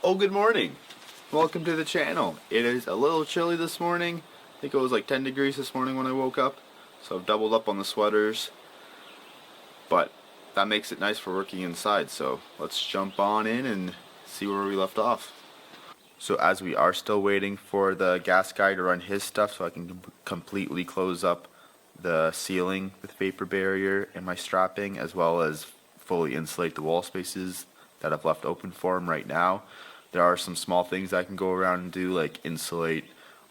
Oh, good morning. Welcome to the channel. It is a little chilly this morning. I think it was like 10 degrees this morning when I woke up. So I've doubled up on the sweaters. But that makes it nice for working inside. So let's jump on in and see where we left off. So as we are still waiting for the gas guy to run his stuff so I can completely close up the ceiling with vapor barrier and my strapping, as well as fully insulate the wall spaces that I've left open for him right now. There are some small things I can go around and do, like insulate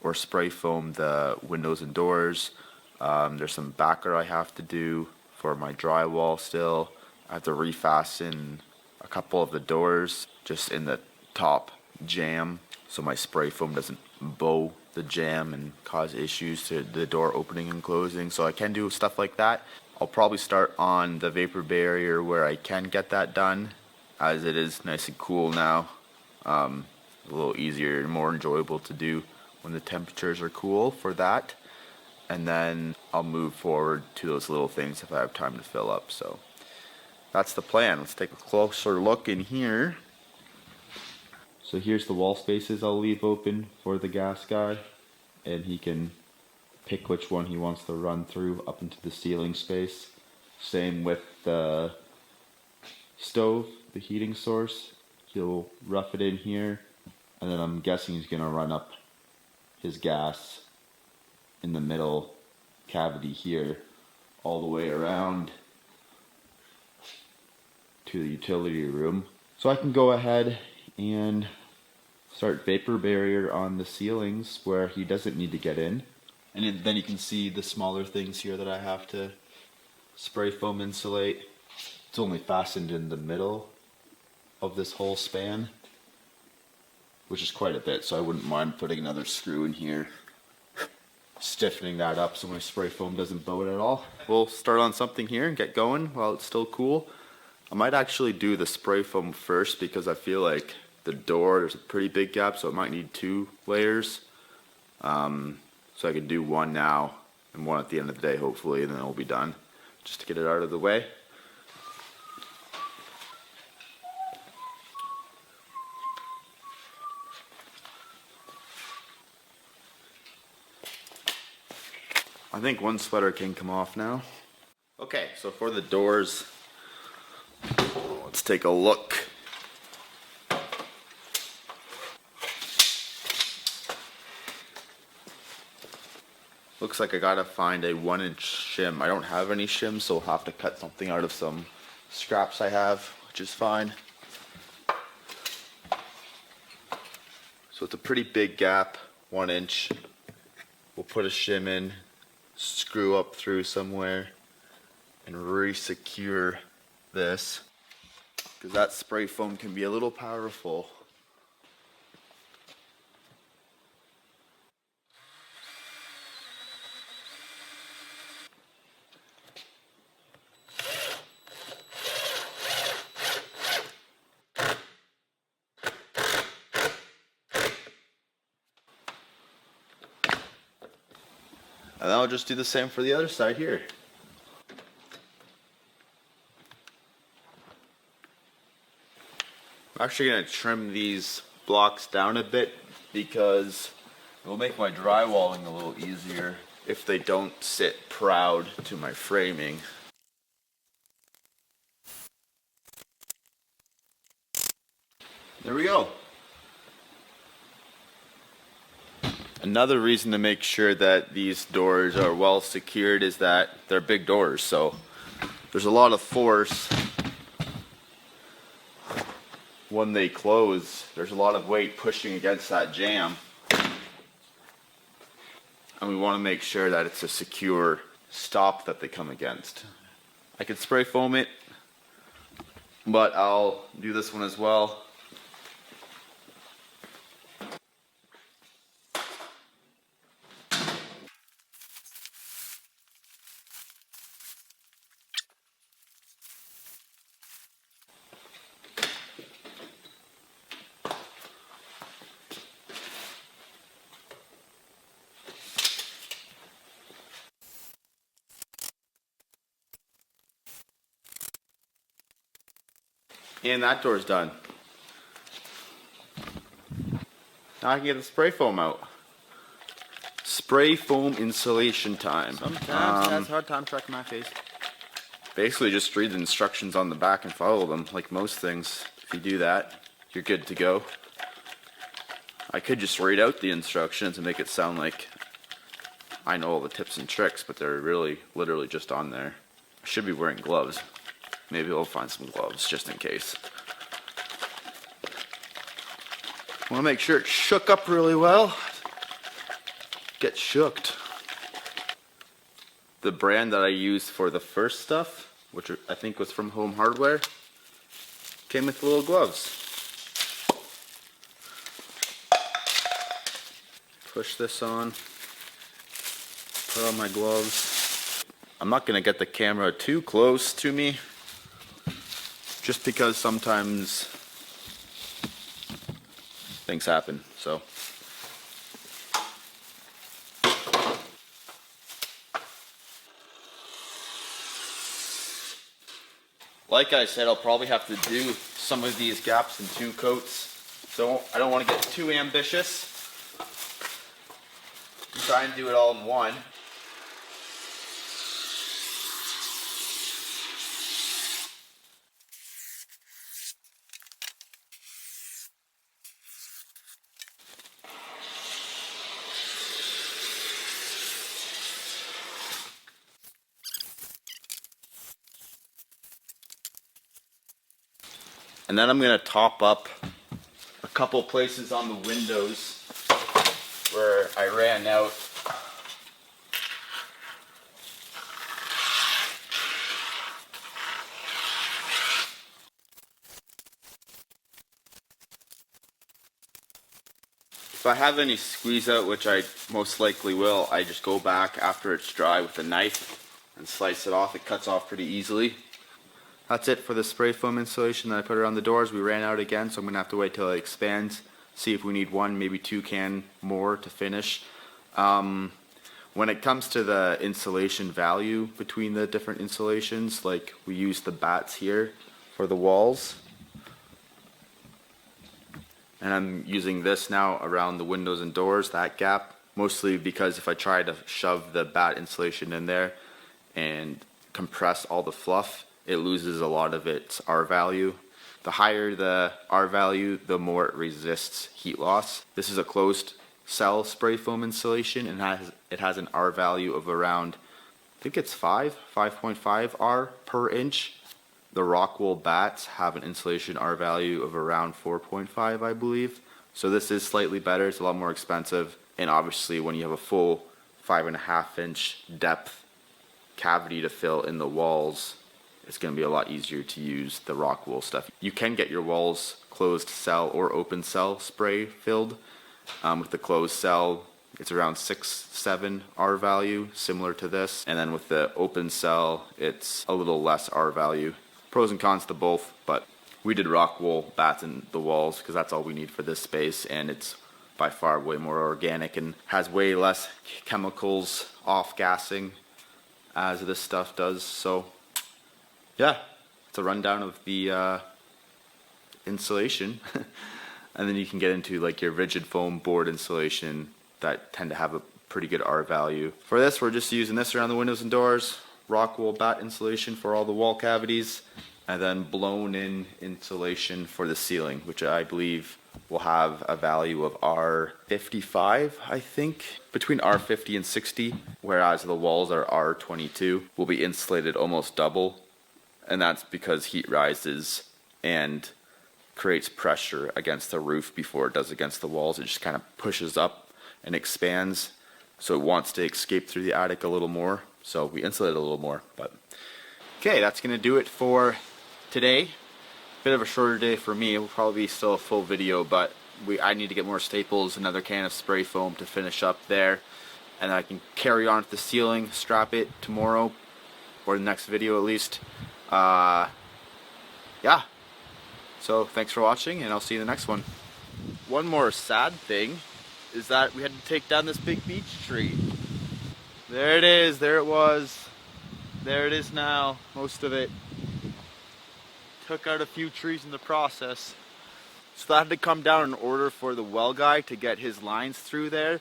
or spray foam the windows and doors. There's some backer I have to do for my drywall still. I have to refasten a couple of the doors just in the top jamb so my spray foam doesn't bow the jamb and cause issues to the door opening and closing. So I can do stuff like that. I'll probably start on the vapor barrier where I can get that done, as it is nice and cool now. A little easier and more enjoyable to do when the temperatures are cool for that. And then I'll move forward to those little things if I have time to fill up. So that's the plan. Let's take a closer look in here. So here's the wall spaces I'll leave open for the gas guy, and he can pick which one he wants to run through up into the ceiling space. Same with the stove, the heating source. He'll rough it in here, and then I'm guessing he's gonna run up his gas in the middle cavity here all the way around to the utility room. So I can go ahead and start vapor barrier on the ceilings where he doesn't need to get in. And then you can see the smaller things here that I have to spray foam insulate. It's only fastened in the middle of this whole span, which is quite a bit, so I wouldn't mind putting another screw in here, stiffening that up so my spray foam doesn't bow it at all. We'll start on something here and get going while it's still cool. I might actually do the spray foam first because I feel like the door, there's a pretty big gap, so it might need 2 layers. So I can do one now and one at the end of the day hopefully, and then it'll be done, just to get it out of the way. I think one sweater can come off now. Okay, so for the doors, let's take a look. Looks like I gotta find a 1-inch shim. I don't have any shims, so I'll have to cut something out of some scraps I have, which is fine. So it's a pretty big gap, 1 inch. We'll put a shim in, screw up through somewhere, and re-secure this, because that spray foam can be a little powerful. And then I'll just do the same for the other side here. I'm actually going to trim these blocks down a bit because it will make my drywalling a little easier if they don't sit proud to my framing. There we go. Another reason to make sure that these doors are well secured is that they're big doors, so there's a lot of force when they close. There's a lot of weight pushing against that jamb, and we want to make sure that it's a secure stop that they come against. I could spray foam it, but I'll do this one as well. And that door's done. Now I can get the spray foam out. Spray foam insulation time. Sometimes it has a hard time tracking my face. Basically just read the instructions on the back and follow them, like most things. If you do that, you're good to go. I could just read out the instructions and make it sound like I know all the tips and tricks, but they're really literally just on there. I should be wearing gloves. Maybe I'll find some gloves just in case. Want to make sure it's shook up really well. Get shooked. The brand that I used for the first stuff, which I think was from Home Hardware, came with little gloves. Push this on. Put on my gloves. I'm not going to get the camera too close to me, just because sometimes things happen, so. Like I said, I'll probably have to do some of these gaps in 2 coats. So I don't want to get too ambitious. Try and do it all in one. And then I'm going to top up a couple places on the windows where I ran out. If I have any squeeze out, which I most likely will, I just go back after it's dry with a knife and slice it off. It cuts off pretty easily. That's it for the spray foam insulation that I put around the doors. We ran out again, so I'm going to have to wait till it expands, see if we need 1, maybe 2 can more to finish. When it comes to the insulation value between the different insulations, like we use the bats here for the walls. And I'm using this now around the windows and doors, that gap, mostly because if I try to shove the bat insulation in there and compress all the fluff, it loses a lot of its R value. The higher the R value, the more it resists heat loss. This is a closed cell spray foam insulation, and it has an R value of around, I think it's 5.5 R per inch. The rockwool bats have an insulation R value of around 4.5, I believe. So this is slightly better. It's a lot more expensive, and obviously when you have a full 5.5 inch depth cavity to fill in the walls, it's going to be a lot easier to use the rockwool stuff. You can get your walls closed cell or open cell spray filled. With the closed cell, it's around 6-7 R value, similar to this. And then with the open cell, it's a little less R value. Pros and cons to both, but we did rockwool bats in the walls because that's all we need for this space, and it's by far way more organic and has way less chemicals off-gassing as this stuff does. So yeah, it's a rundown of the insulation. And then you can get into like your rigid foam board insulation that tend to have a pretty good R value. For this, we're just using this around the windows and doors, rockwool bat insulation for all the wall cavities, and then blown in insulation for the ceiling, which I believe will have a value of R55, I think, between R50 and 60, whereas the walls are R22, will be insulated almost double. And that's because heat rises and creates pressure against the roof before it does against the walls. It just kind of pushes up and expands, so it wants to escape through the attic a little more. So we insulate it a little more. But okay, that's going to do it for today. Bit of a shorter day for me. It will probably be still a full video, but I need to get more staples, another can of spray foam to finish up there, and I can carry on to the ceiling, strap it tomorrow, or the next video at least. Yeah, so thanks for watching, and I'll see you in the next one. One more sad thing is that we had to take down this big beech tree. There it is, there it was, there it is now, most of it. Took out a few trees in the process. So I had to come down in order for the well guy to get his lines through there.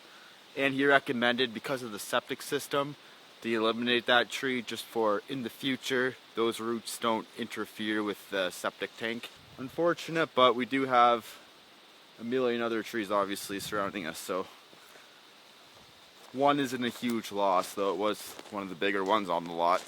And he recommended, because of the septic system, to eliminate that tree just for in the future those roots don't interfere with the septic tank. Unfortunate, but we do have a million other trees obviously surrounding us, so one isn't a huge loss, though it was one of the bigger ones on the lot.